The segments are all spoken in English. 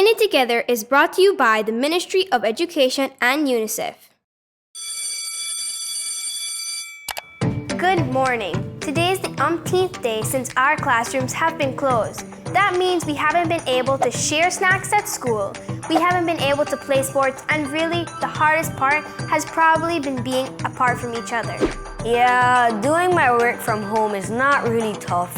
In It Together is brought to you by the Ministry of Education and UNICEF. Good morning. Today is the umpteenth day since our classrooms have been closed. That means we haven't been able to share snacks at school. We haven't been able to play sports, and really, the hardest part has probably been being apart from each other. Yeah, doing my work from home is not really tough.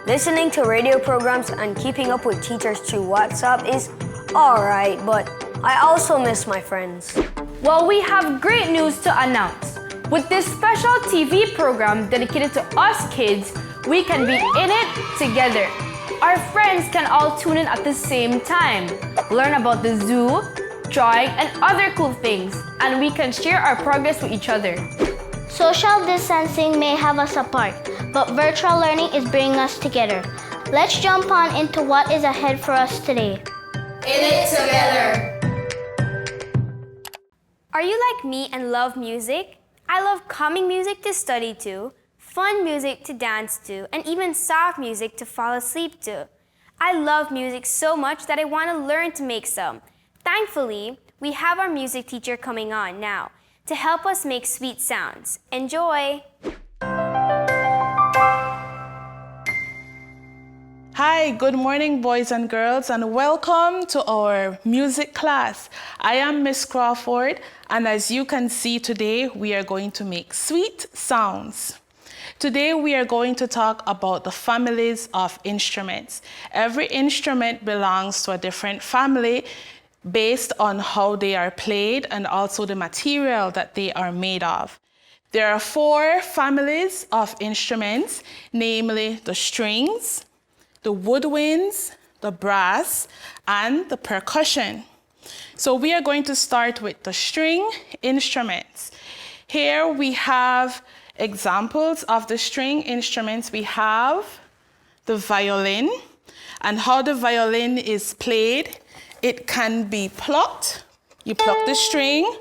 Listening to radio programs and keeping up with teachers through WhatsApp is alright, but I also miss my friends. Well, we have great news to announce. With this special TV program dedicated to us kids, we can be in it together. Our friends can all tune in at the same time, learn about the zoo, drawing, and other cool things, and we can share our progress with each other. Social distancing may have us apart, but virtual learning is bringing us together. Let's jump on into what is ahead for us today. In it together. Are you like me and love music? I love calming music to study to, fun music to dance to, and even soft music to fall asleep to. I love music so much that I want to learn to make some. Thankfully, we have our music teacher coming on now to help us make sweet sounds. Enjoy! Hi, good morning, boys and girls, and welcome to our music class. I am Miss Crawford, and as you can see today, we are going to make sweet sounds. Today, we are going to talk about the families of instruments. Every instrument belongs to a different family based on how they are played and also the material that they are made of. There are 4 families of instruments, namely the strings, the woodwinds, the brass, and the percussion. So we are going to start with the string instruments. Here we have examples of the string instruments. We have the violin, and how the violin is played. It can be plucked. You pluck the string,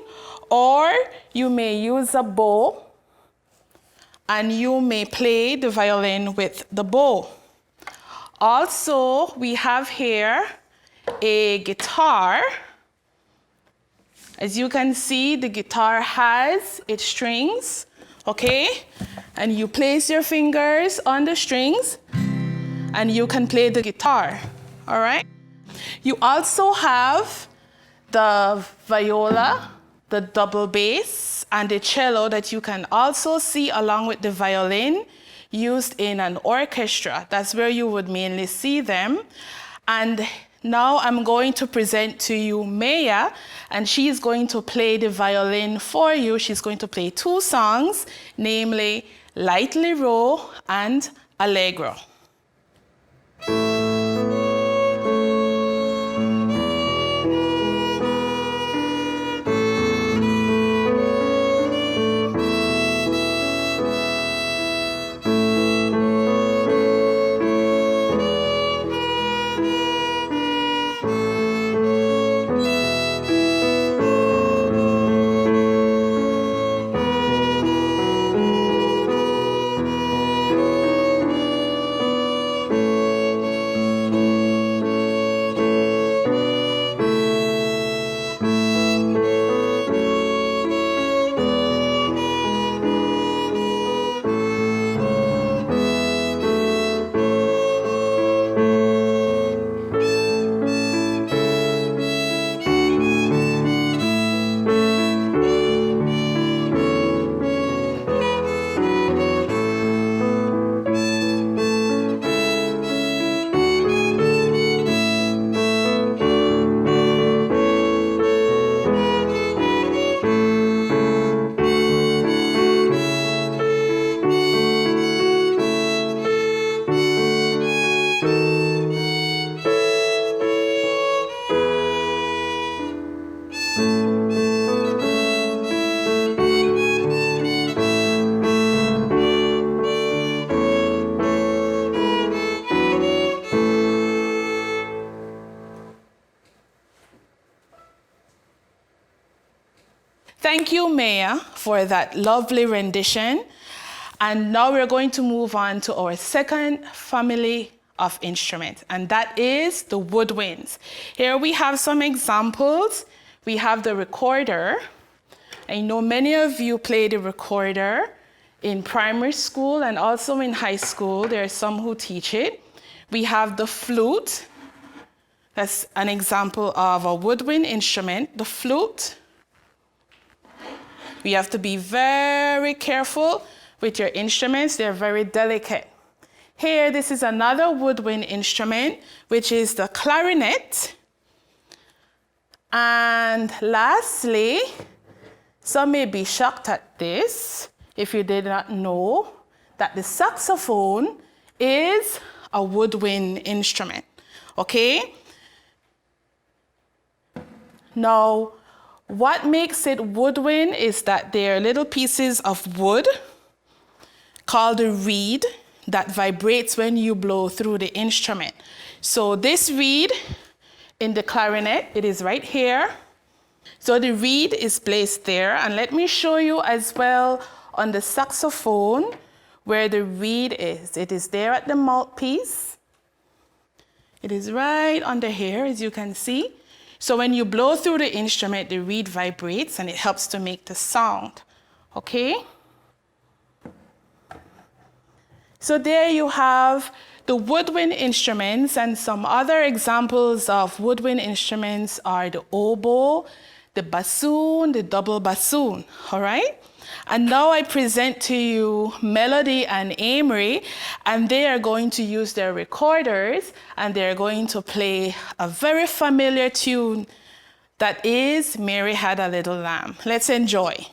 or you may use a bow, and you may play the violin with the bow. Also, we have here a guitar. As you can see, the guitar has its strings, okay? And you place your fingers on the strings, and you can play the guitar, all right? You also have the viola, the double bass, and the cello that you can also see along with the violin used in an orchestra. That's where you would mainly see them. And now I'm going to present to you Maya, and she's going to play the violin for you. She's going to play 2 songs, namely Lightly Row and Allegro. Thank you, Maya, for that lovely rendition. And now we're going to move on to our second family of instrument, and that is the woodwinds. Here we have some examples. We have the recorder. I know many of you play the recorder in primary school and also in high school. There are some who teach it. We have the flute. That's an example of a woodwind instrument, the flute. We have to be very careful with your instruments. They're very delicate. Here, this is another woodwind instrument, which is the clarinet. And lastly, some may be shocked at this if you did not know that the saxophone is a woodwind instrument, okay? Now, what makes it woodwind is that there are little pieces of wood called a reed that vibrates when you blow through the instrument. So this reed in the clarinet, it is right here. So the reed is placed there, and let me show you as well on the saxophone where the reed is. It is there at the mouthpiece. It is right under here, as you can see. So when you blow through the instrument, the reed vibrates and it helps to make the sound, okay? So there you have the woodwind instruments, and some other examples of woodwind instruments are the oboe, the bassoon, the double bassoon, all right? And now I present to you Melody and Amory, and they are going to use their recorders, and they're going to play a very familiar tune that is Mary Had a Little Lamb. Let's enjoy.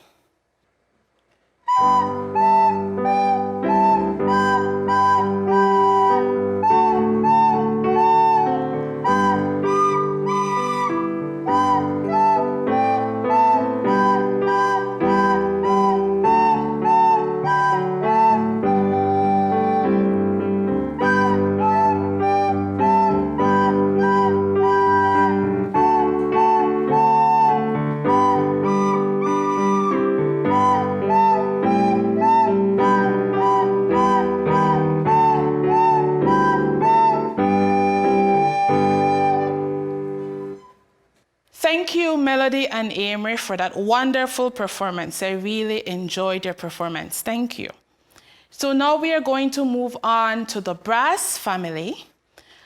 Thank you, Melody and Amory, for that wonderful performance. I really enjoyed your performance. Thank you. So now we are going to move on to the brass family.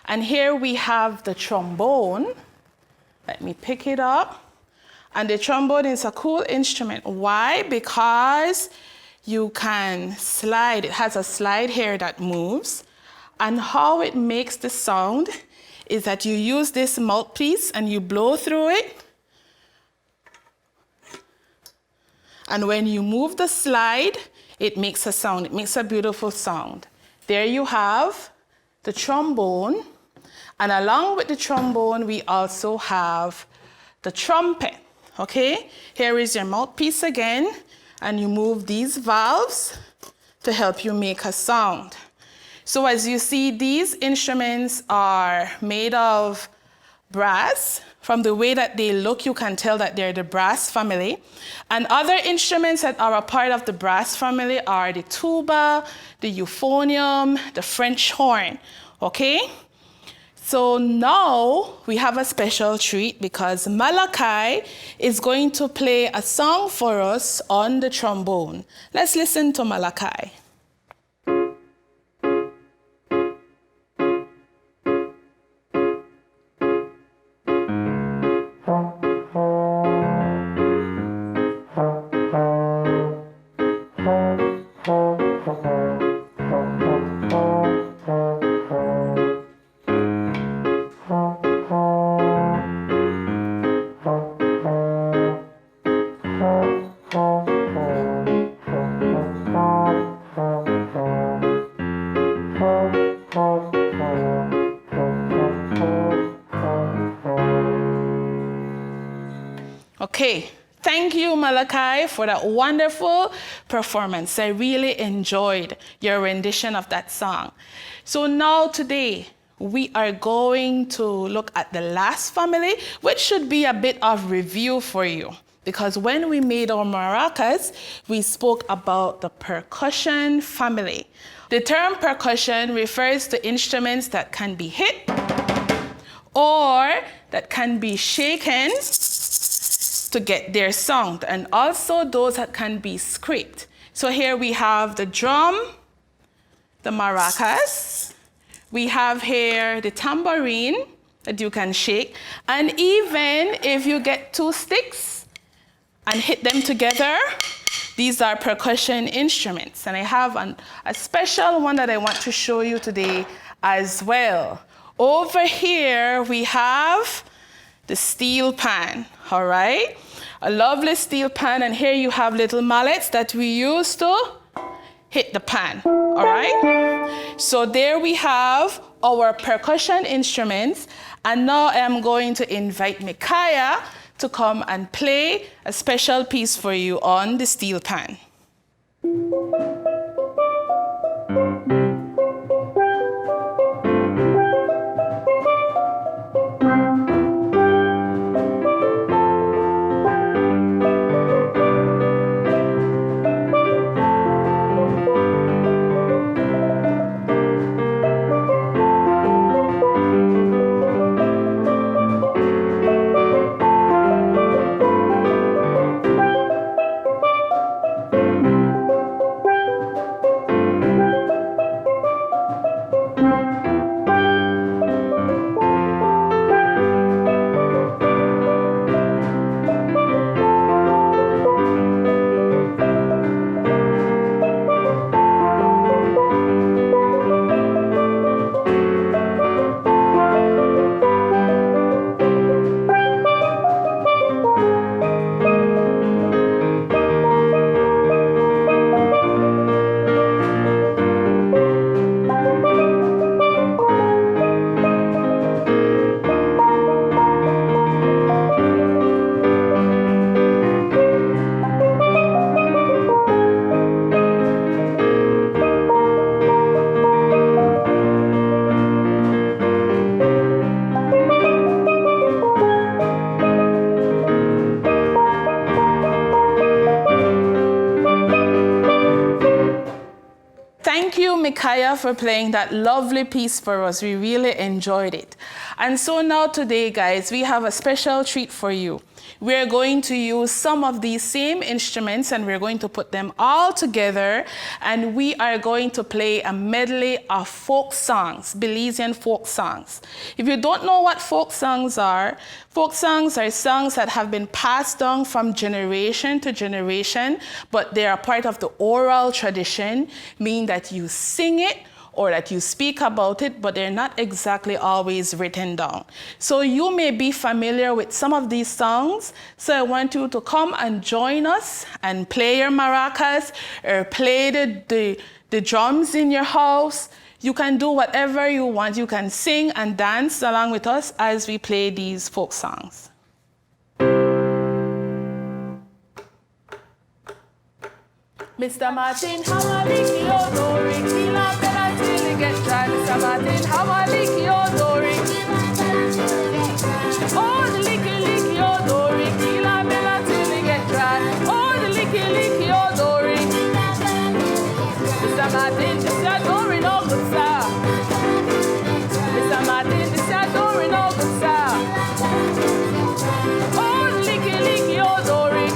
And here we have the trombone. Let me pick it up. And the trombone is a cool instrument. Why? Because you can slide. It has a slide here that moves. And how it makes the sound is that you use this mouthpiece and you blow through it. And when you move the slide, it makes a sound. It makes a beautiful sound. There you have the trombone. And along with the trombone, we also have the trumpet, okay? Here is your mouthpiece again, and you move these valves to help you make a sound. So as you see, these instruments are made of brass. From the way that they look, you can tell that they're the brass family. And other instruments that are a part of the brass family are the tuba, the euphonium, the French horn, okay? So now we have a special treat because Malachi is going to play a song for us on the trombone. Let's listen to Malachi. Okay, thank you, Malachi, for that wonderful performance. I really enjoyed your rendition of that song. So now today, we are going to look at the last family, which should be a bit of review for you, Because when we made our maracas, we spoke about the percussion family. The term percussion refers to instruments that can be hit or that can be shaken to get their sound, and also those that can be scraped. So here we have the drum, the maracas, we have here the tambourine that you can shake, and even if you get two sticks and hit them together, these are percussion instruments. And I have a special one that I want to show you today as well. Over here we have the steel pan, all right? A lovely steel pan, and here you have little mallets that we use to hit the pan, all right? So there we have our percussion instruments, and now I'm going to invite Micaiah to come and play a special piece for you on the steel pan. Thank you, Micaiah, for playing that lovely piece for us. We really enjoyed it. And so now today, guys, we have a special treat for you. We're going to use some of these same instruments and we're going to put them all together, and we are going to play a medley of folk songs, Belizean folk songs. If you don't know what folk songs are songs that have been passed down from generation to generation, but they are part of the oral tradition, meaning that you sing it or that you speak about it, but they're not exactly always written down. So you may be familiar with some of these songs, so I want you to come and join us and play your maracas or play the drums in your house. You can do whatever you want. You can sing and dance along with us as we play these folk songs. Mr. Martin, how I lick your dory, till I better till it get dry. Mr. Martin, how I lick your dory. Oh, the lick your dory, till I better till it get dry. Oh, the lick your dory. Mr. Martin, this your dory no good, sir. Mr. Martin, this your dory no good, sir. Oh, the lick your dory.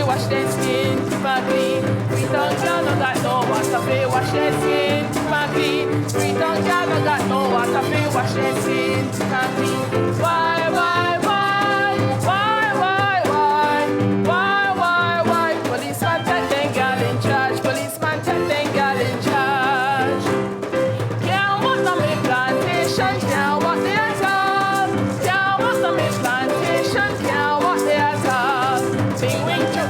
Wash their skin, keep her clean. We don't got no water, fi wash their skin, keep her clean. We don't got no water, fi wash their skin, keep her clean. Why? Policeman take them girl in charge. Policeman take them girl in charge. Can't walk on me plantation, can't walk the attack. Can't walk on me plantation, can't walk the attack. Big wing to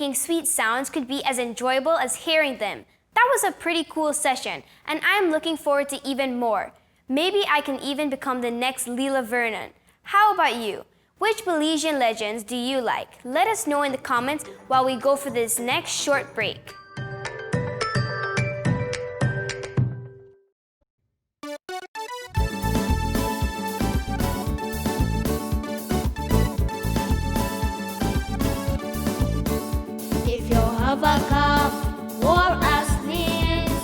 making sweet sounds could be as enjoyable as hearing them. That was a pretty cool session, and I'm looking forward to even more. Maybe I can even become the next Leela Vernon. How about you? Which Belizean legends do you like? Let us know in the comments while we go for this next short break. If you have a cough or a sneeze,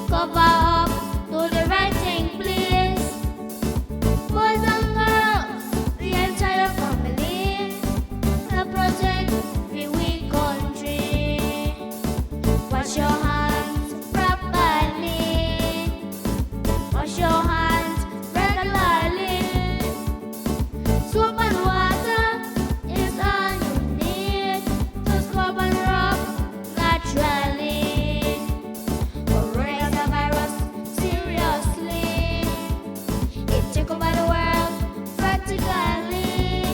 cover up to the right thing, please. Boys and girls, the entire family, help protect the weak country. Wash your hands properly. Wash your hands regularly. Soap and water is all you need to scrub and rub naturally. Coronavirus, seriously, it took over the world practically.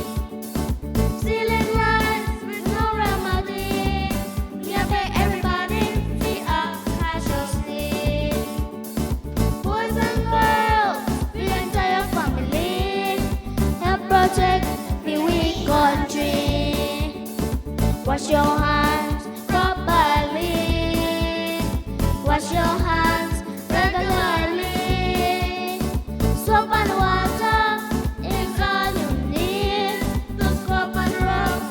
Sealing lives with no remedy. We have made everybody feel cautiously. Boys and girls, the entire family, help protect the weak country. Wash your hands properly. Wash your hands regularly. Soap and water is all you need to scrub and rub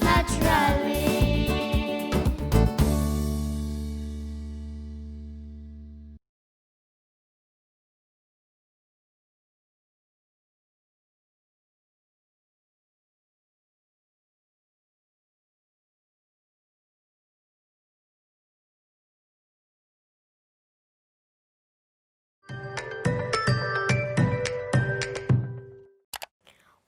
naturally.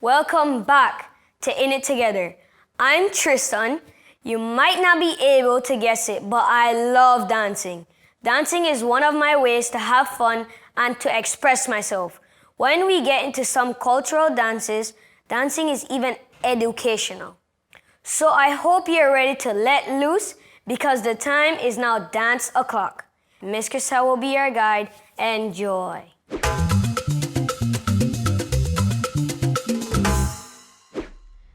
Welcome back to In It Together. I'm Tristan. You might not be able to guess it, but I love dancing. Dancing is one of my ways to have fun and to express myself. When we get into some cultural dances, dancing is even educational. So I hope you're ready to let loose because the time is now dance o'clock. Miss Cassell will be your guide. Enjoy.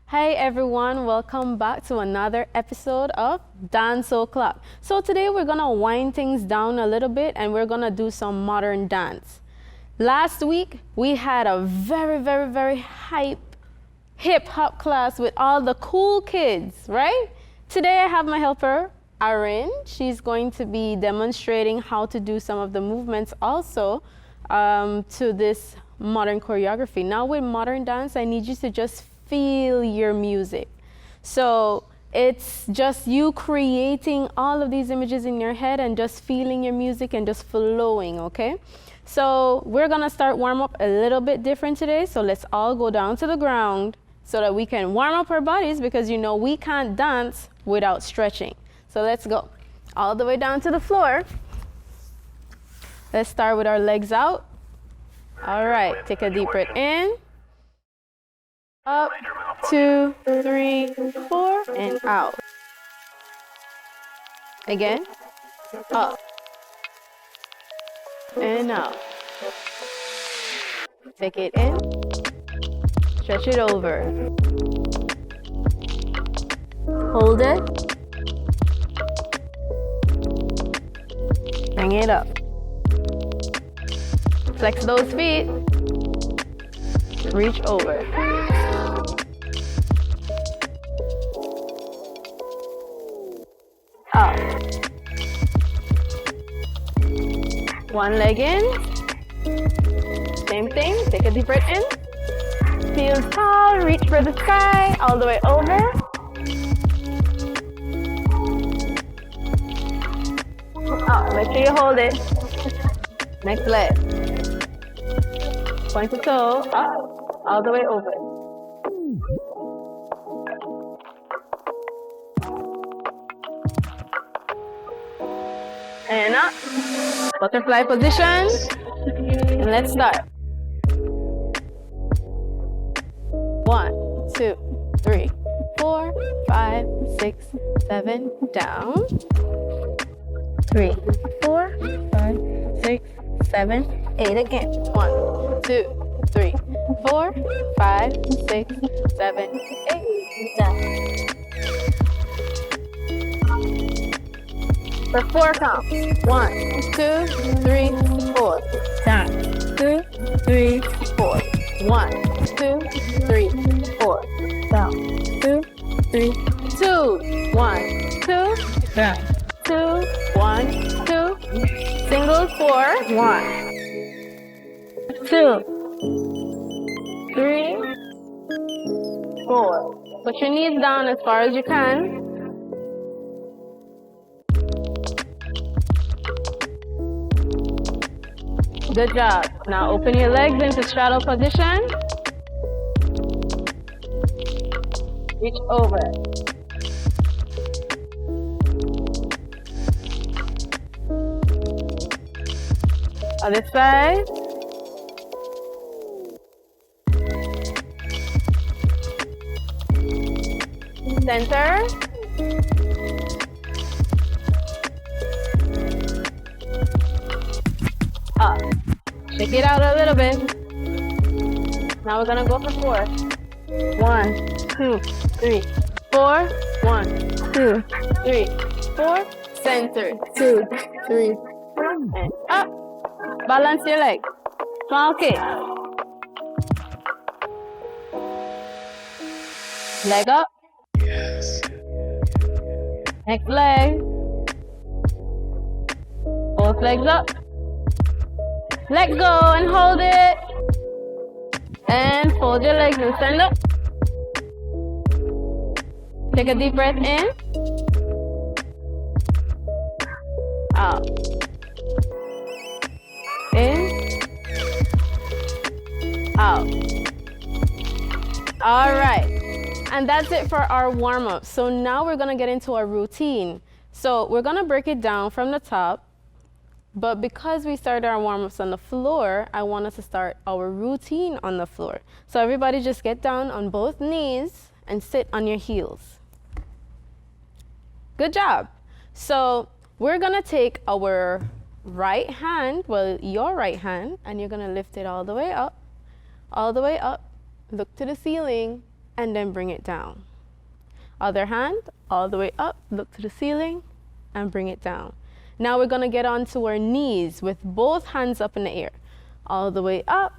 Hi everyone, welcome back to another episode of Dance O'Clock. So today we're gonna wind things down a little bit and we're gonna do some modern dance. Last week we had a very hype hip hop class with all the cool kids, right? Today I have my helper, Erin. She's going to be demonstrating how to do some of the movements also to this modern choreography. Now with modern dance, I need you to just feel your music. So it's just you creating all of these images in your head and just feeling your music and just flowing, okay? So we're gonna start warm up a little bit different today. So let's all go down to the ground so that we can warm up our bodies because you know we can't dance without stretching. So let's go all the way down to the floor. Let's start with our legs out. All right, take a deep breath in. Up, 2, 3, 4, and out. Again, up, and out. Take it in, stretch it over. Hold it. Bring it up. Flex those feet. Reach over. Up. One leg in. Same thing. Take a deep breath in. Feel tall. Reach for the sky. All the way over. Up. Make sure you hold it. Next leg. Point the toe. Up. All the way over. And up. Butterfly position. And let's start. 1, 2, 3, 4. 4, 5, 6, 7, down. 3, 4, 5, 6, 7, 8 again. 1, 2, 3, 4, 5, 6, 7, 8, down. For 4 counts. 1, 2, 3, 4. Down. 2, 3, 4. 1, 2, 3, 4. Down. 2, 3, 2. 1, 2. Down. 2, 1, 2. Singles 4. 1, 2, 3, 4. Put your knees down as far as you can. Good job. Now open your legs into straddle position. Reach over. Other side. Center. Up. Shake it out a little bit. Now we're gonna go for 4. 1, 2, 3, 4. 1, 2, 3, 4. Center. 2, 3, and up. Balance your leg. Small kick. Leg up. Next leg. Both legs up. Let go and hold it. And fold your legs and stand up. Take a deep breath in. Out. In. Out. All right. And that's it for our warm-up. So now we're gonna get into our routine. So we're gonna break it down from the top. But because we started our warm-ups on the floor, I want us to start our routine on the floor. So everybody just get down on both knees and sit on your heels. Good job. So we're gonna take our right hand, well, your right hand, and you're gonna lift it all the way up, look to the ceiling, and then bring it down. Other hand, all the way up, look to the ceiling, and bring it down. Now we're gonna get onto our knees with both hands up in the air. All the way up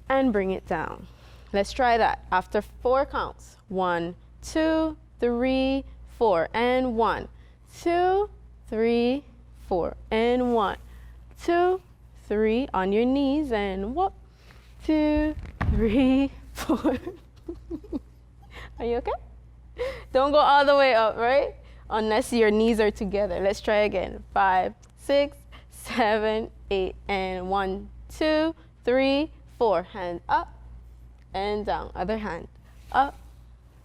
and bring it down. Let's try that after 4 counts. 1, 2, 3, 4, and 1, 2, 3, 4, and 1, 2, 3 on your knees, and 1, 2, 3, 4. Are you okay? Don't go all the way up, right? Unless your knees are together. Let's try again. 5, 6, 7, 8, and 1, 2, 3, 4. Hand up and down. Other hand. Up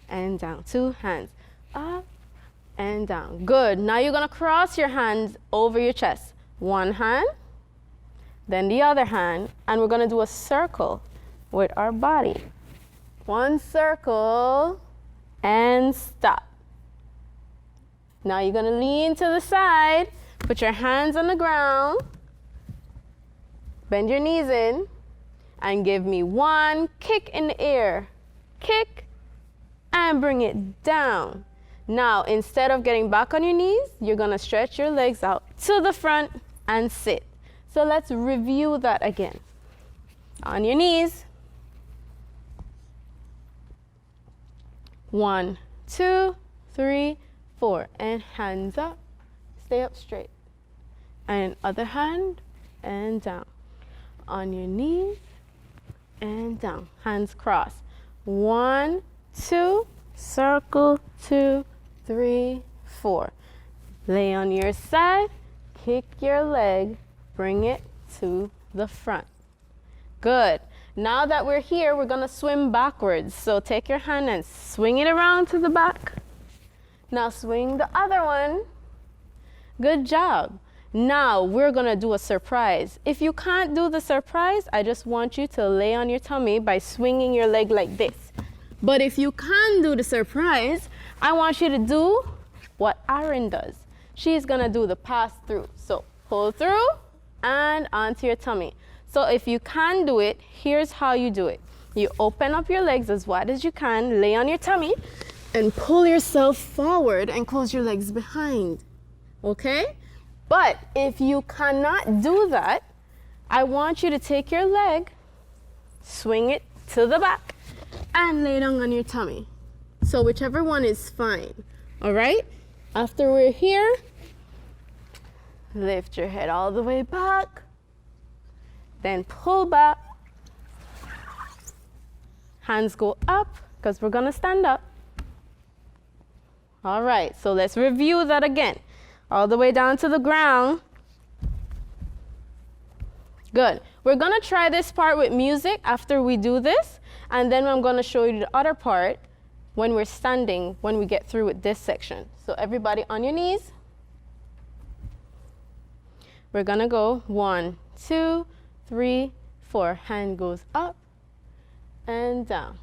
and down. 2 hands. Up and down. Good. Now you're gonna cross your hands over your chest. 1 hand, then the other hand, and we're gonna do a circle with our body. 1 circle and stop. Now you're gonna lean to the side, put your hands on the ground, bend your knees in, and give me 1 kick in the air. Kick and bring it down. Now, instead of getting back on your knees, you're gonna stretch your legs out to the front and sit. So let's review that again. On your knees. 1, 2, 3, 4, and hands up. Stay up straight. And other hand, and down. On your knees, and down. Hands cross. 1, 2, circle, 2, 3, 4. Lay on your side, kick your leg, bring it to the front. Good. Now that we're here, we're gonna swim backwards. So take your hand and swing it around to the back. Now swing the other one. Good job. Now we're gonna do a surprise. If you can't do the surprise, I just want you to lay on your tummy by swinging your leg like this. But if you can't do the surprise, I want you to do what Aaron does. She's gonna do the pass through. So pull through and onto your tummy. So if you can do it, here's how you do it. You open up your legs as wide as you can, lay on your tummy, and pull yourself forward and close your legs behind, okay? But if you cannot do that, I want you to take your leg, swing it to the back, and lay down on your tummy. So whichever one is fine, all right? After we're here, lift your head all the way back, then pull back. Hands go up, because we're gonna stand up. All right, so let's review that again. All the way down to the ground. Good. We're gonna try this part with music after we do this, and then I'm gonna show you the other part when we're standing, when we get through with this section. So everybody on your knees. We're gonna go 1, 2, 3, 4. Hand goes up and down,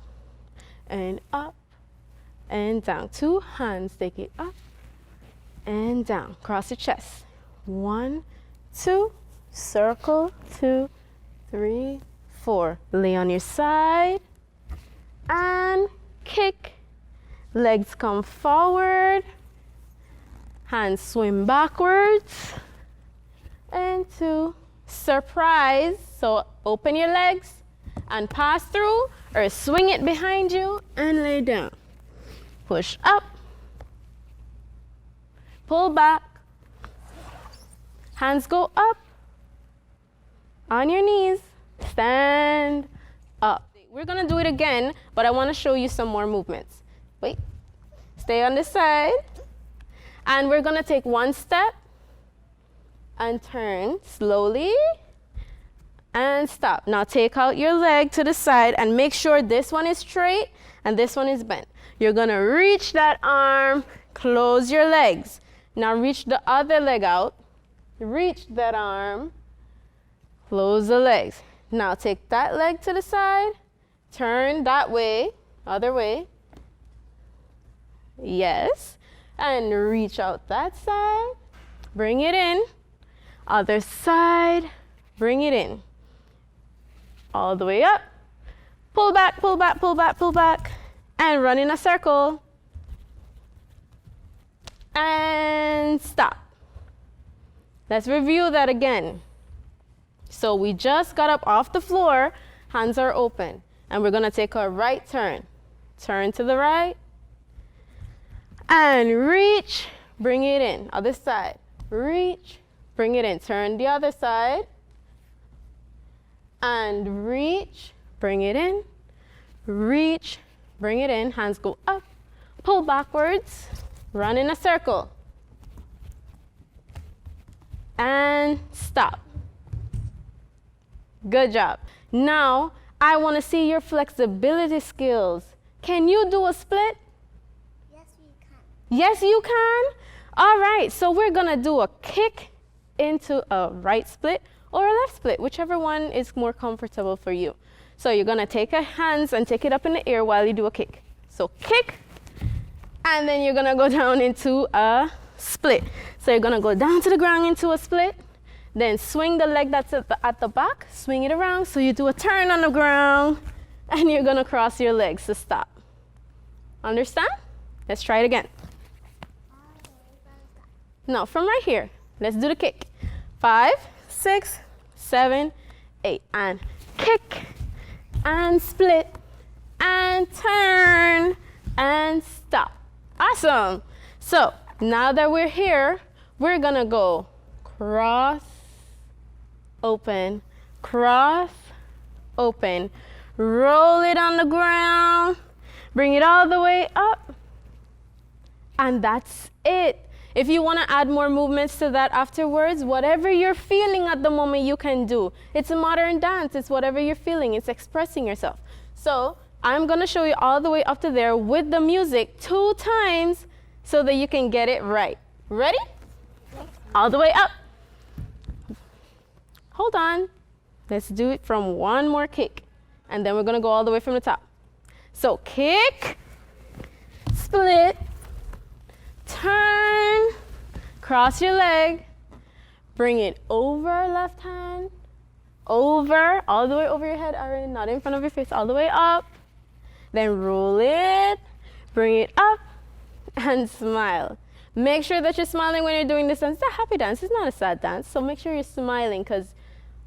and up and down. 2 hands, take it up and down. Cross your chest. 1, 2, circle, 2, 3, 4. Lay on your side and kick. Legs come forward. Hands swim backwards. And 2, surprise. So open your legs and pass through, or swing it behind you and lay down. Push up, pull back, hands go up, on your knees, stand up. We're gonna do it again, but I wanna show you some more movements. Wait, stay on this side, and we're gonna take 1 step and turn slowly and stop. Now take out your leg to the side and make sure this one is straight and this one is bent. You're gonna reach that arm, close your legs. Now reach the other leg out, reach that arm, close the legs. Now take that leg to the side, turn that way, other way. Yes, and reach out that side, bring it in. Other side, bring it in. All the way up, pull back, pull back, pull back, pull back, and run in a circle. And stop. Let's review that again. So we just got up off the floor, hands are open, and we're gonna take a right turn. Turn to the right, and reach, bring it in. Other side, reach, bring it in. Turn the other side, and reach, bring it in, reach, bring it in. Hands go up, pull backwards, run in a circle, and stop. Good job. Now, I want to see your flexibility skills. Can you do a split? Yes, we can. Yes, you can? All right, so we're going to do a kick into a right split or a left split, whichever one is more comfortable for you. So you're gonna take your hands and take it up in the air while you do a kick. So kick, and then you're gonna go down into a split. So you're gonna go down to the ground into a split, then swing the leg that's at the back, swing it around. So you do a turn on the ground, and you're gonna cross your legs to stop. Understand? Let's try it again. No, from right here. Let's do the kick. 5, 6, 7, 8, and kick, and split, and turn, and stop. Awesome. So now that we're here, we're gonna go cross, open, cross, open, roll it on the ground, bring it all the way up, and that's it. If you want to add more movements to that afterwards, whatever you're feeling at the moment, you can do. It's a modern dance. It's whatever you're feeling. It's expressing yourself. So I'm going to show you all the way up to there with the music 2 times so that you can get it right. Ready? All the way up. Hold on. Let's do it from one more kick. And then we're going to go all the way from the top. So kick, split, turn, cross your leg, bring it over left hand, over, all the way over your head, Aaron, not in front of your face, all the way up. Then roll it, bring it up, and smile. Make sure that you're smiling when you're doing this dance. It's a happy dance, it's not a sad dance. So make sure you're smiling, because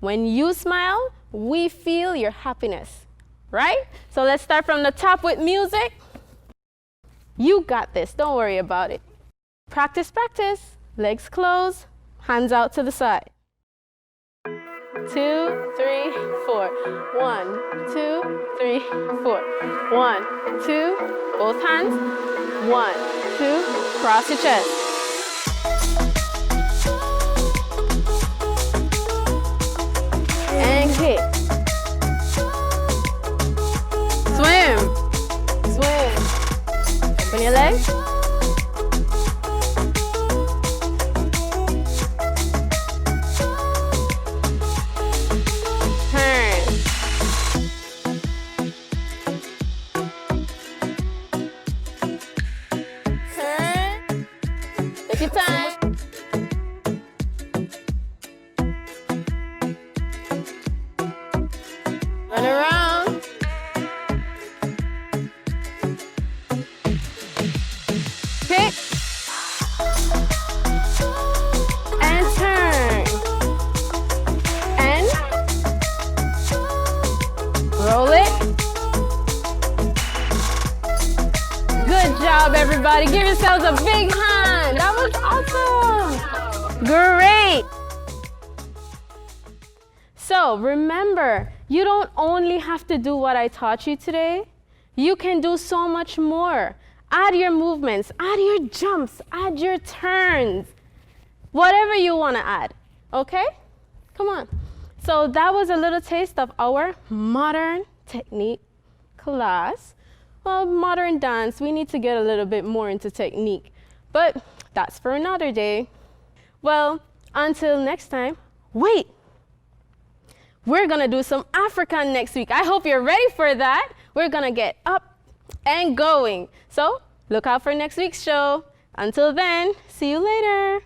when you smile, we feel your happiness, right? So let's start from the top with music. You got this, don't worry about it. Practice, practice. Legs closed, hands out to the side. 2, 3, 4. 1, 2, 3, 4. 1, 2, both hands. 1, 2, cross your chest. And kick. Swim. Swim. Open your legs. Take your time. Run around. Pick. And turn. And roll it. Good job, everybody. Give yourselves a big hand. That was awesome. Great. So remember, you don't only have to do what I taught you today. You can do so much more. Add your movements, add your jumps, add your turns, whatever you want to add, okay? Come on. So that was a little taste of our modern technique class. Well, modern dance, we need to get a little bit more into technique, but that's for another day. Well, until next time, wait. We're gonna do some African next week. I hope you're ready for that. We're gonna get up and going. So look out for next week's show. Until then, see you later.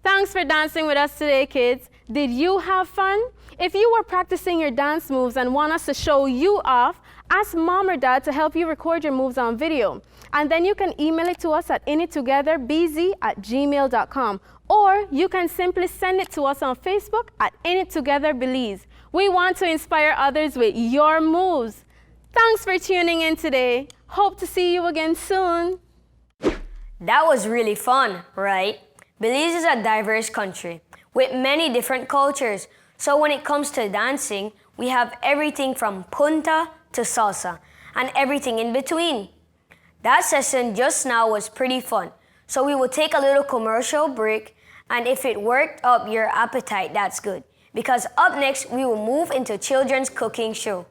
Thanks for dancing with us today, kids. Did you have fun? If you were practicing your dance moves and want us to show you off, ask mom or dad to help you record your moves on video. And then you can email it to us at inittogetherbz@gmail.com. Or you can simply send it to us on Facebook at inittogetherbelize. We want to inspire others with your moves. Thanks for tuning in today. Hope to see you again soon. That was really fun, right? Belize is a diverse country with many different cultures. So when it comes to dancing, we have everything from punta to salsa and everything in between. That session just now was pretty fun. So we will take a little commercial break, and if it worked up your appetite, that's good. Because up next, we will move into children's cooking show.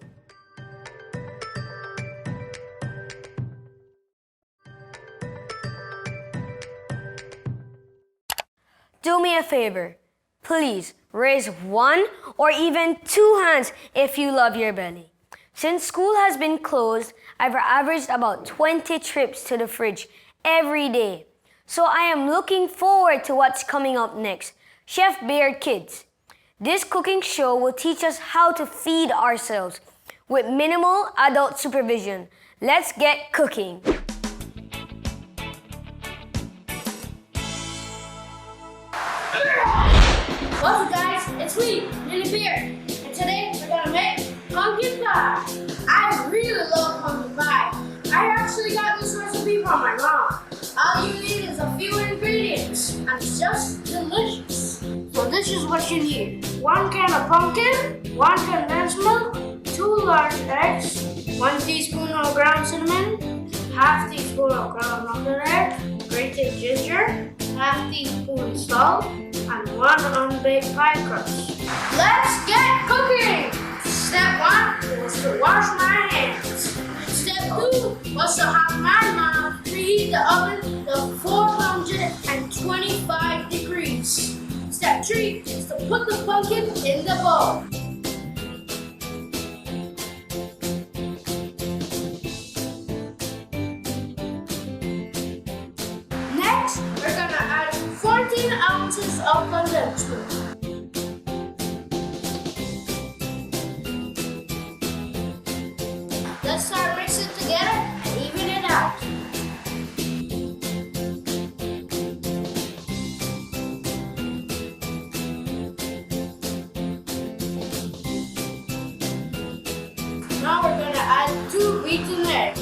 Do me a favor, please raise 1 or even 2 hands if you love your belly. Since school has been closed, I've averaged about 20 trips to the fridge every day. So I am looking forward to what's coming up next, Chef Beard Kids. This cooking show will teach us how to feed ourselves with minimal adult supervision. Let's get cooking. What's up, guys? It's me, Lily Beard, and today we're gonna make pumpkin pie. I really love pumpkin pie. I actually got this recipe from my mom. All you need is a few ingredients, and it's just delicious. So this is what you need: 1 can of pumpkin, 1 condensed milk, 2 large eggs, 1 teaspoon of ground cinnamon, 1/2 teaspoon of ground nutmeg, grated ginger, 1/2 teaspoon salt, and 1 unbaked pie crust. Let's get cooking! Step 1 was to wash my hands. Step 2 was to have my mom preheat the oven to 425 degrees. Step 3 is to put the pumpkin in the bowl. Next, we're gonna add 14 ounces of condensed milk. Let's start mixing together and even it out. Now we're gonna add 2 beaten eggs.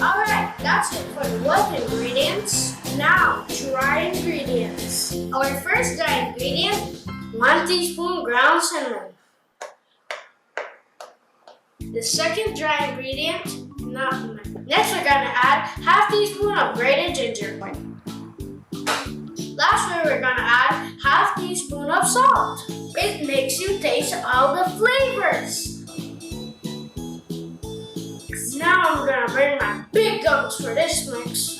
Alright, that's it for the wet ingredients. Now, dry ingredients. Our first dry ingredient, 1 teaspoon ground cinnamon. The second dry ingredient, nutmeg. Next, we're gonna add half teaspoon of grated ginger. Lastly, we're gonna add half teaspoon of salt. It makes you taste all the flavors. Now I'm gonna bring my big guns for this mix.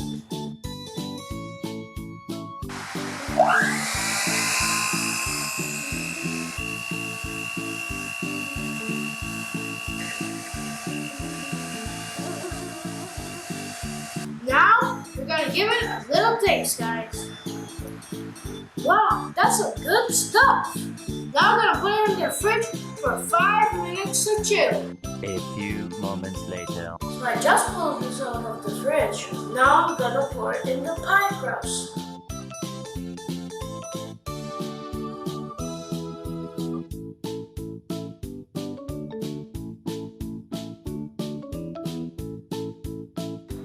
Now we're gonna give it a little taste, guys. Wow, that's some good stuff. Now I'm gonna put it in the fridge for 5 minutes to chill. A few moments later. So I just pulled this out of the fridge. Now I'm gonna pour it in the pie crust.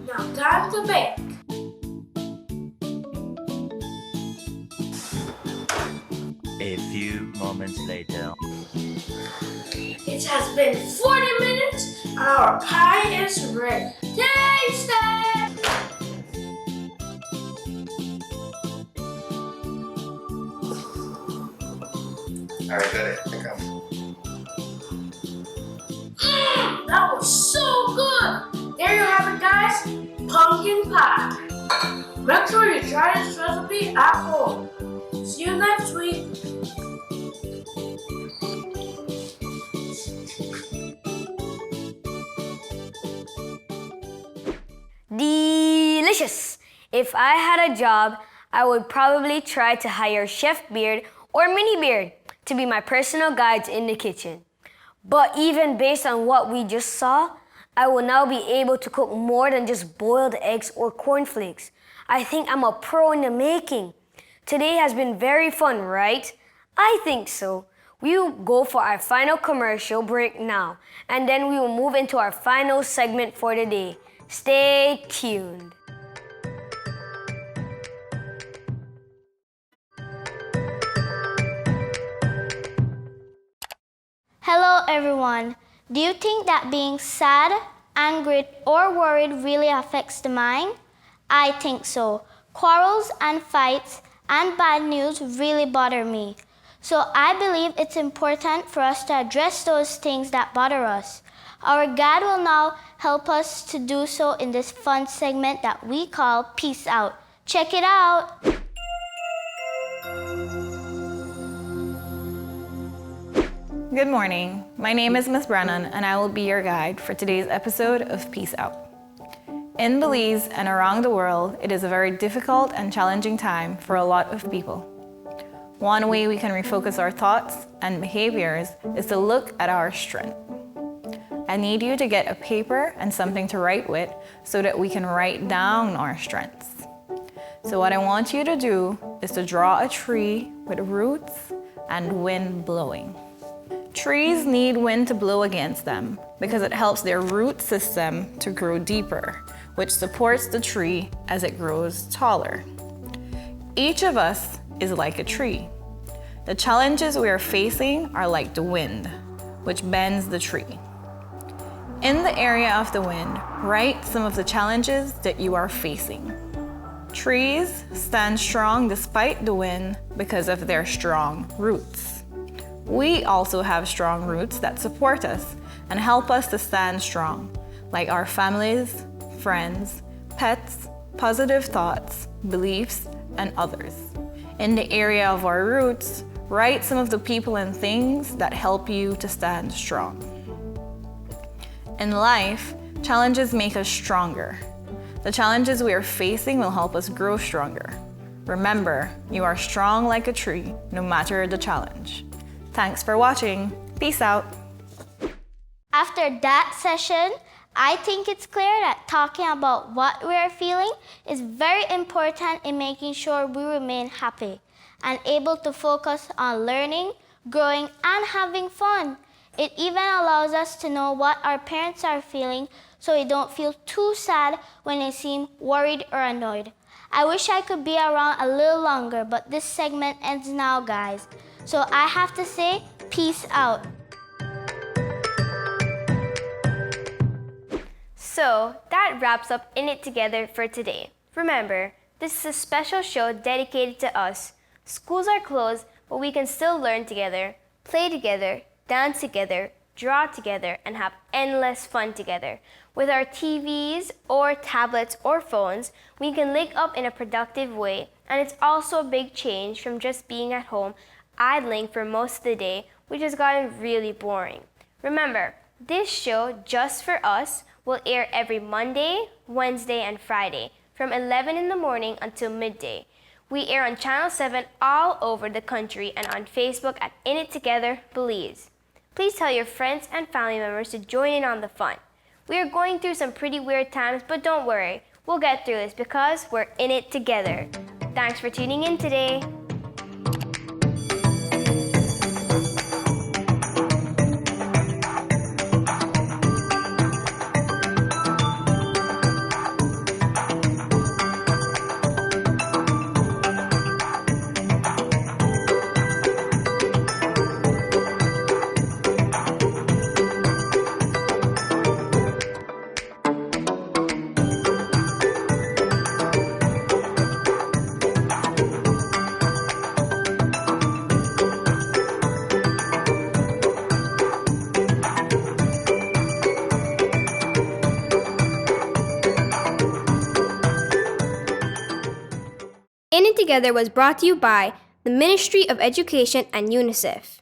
Now time to bake. A few moments later. It has been 40 minutes and our pie is ready. Taste it! Alright, got it. I come. That was so good! There you have it, guys. Pumpkin pie. Make sure you try this recipe at home. See you next week. Delicious! If I had a job, I would probably try to hire Chef Beard or Mini Beard to be my personal guides in the kitchen. But even based on what we just saw, I will now be able to cook more than just boiled eggs or cornflakes. I think I'm a pro in the making. Today has been very fun, right? I think so. We will go for our final commercial break now, and then we will move into our final segment for the day. Stay tuned. Hello everyone. Do you think that being sad, angry, or worried really affects the mind? I think so. Quarrels and fights and bad news really bother me. So I believe it's important for us to address those things that bother us. Our God will now help us to do so in this fun segment that we call Peace Out. Check it out! Good morning. My name is Miss Brennan, and I will be your guide for today's episode of Peace Out. In Belize and around the world, it is a very difficult and challenging time for a lot of people. One way we can refocus our thoughts and behaviors is to look at our strength. I need you to get a paper and something to write with so that we can write down our strengths. So what I want you to do is to draw a tree with roots and wind blowing. Trees need wind to blow against them because it helps their root system to grow deeper, which supports the tree as it grows taller. Each of us is like a tree. The challenges we are facing are like the wind, which bends the tree. In the area of the wind, write some of the challenges that you are facing. Trees stand strong despite the wind because of their strong roots. We also have strong roots that support us and help us to stand strong, like our families, friends, pets, positive thoughts, beliefs, and others. In the area of our roots, write some of the people and things that help you to stand strong. In life, challenges make us stronger. The challenges we are facing will help us grow stronger. Remember, you are strong like a tree, no matter the challenge. Thanks for watching. Peace out. After that session, I think it's clear that talking about what we are feeling is very important in making sure we remain happy and able to focus on learning, growing, and having fun. It even allows us to know what our parents are feeling so we don't feel too sad when they seem worried or annoyed. I wish I could be around a little longer, but this segment ends now, guys. So I have to say, peace out. So that wraps up In It Together for today. Remember, this is a special show dedicated to us. Schools are closed, but we can still learn together, play together, dance together, draw together, and have endless fun together. With our TVs or tablets or phones, we can link up in a productive way, and it's also a big change from just being at home idling for most of the day, which has gotten really boring. Remember, this show, Just for Us, will air every Monday, Wednesday, and Friday from 11 in the morning until midday. We air on Channel 7 all over the country and on Facebook at In It Together Belize. Please tell your friends and family members to join in on the fun. We are going through some pretty weird times, but don't worry, we'll get through this because we're in it together. Thanks for tuning in today. In It Together was brought to you by the Ministry of Education and UNICEF.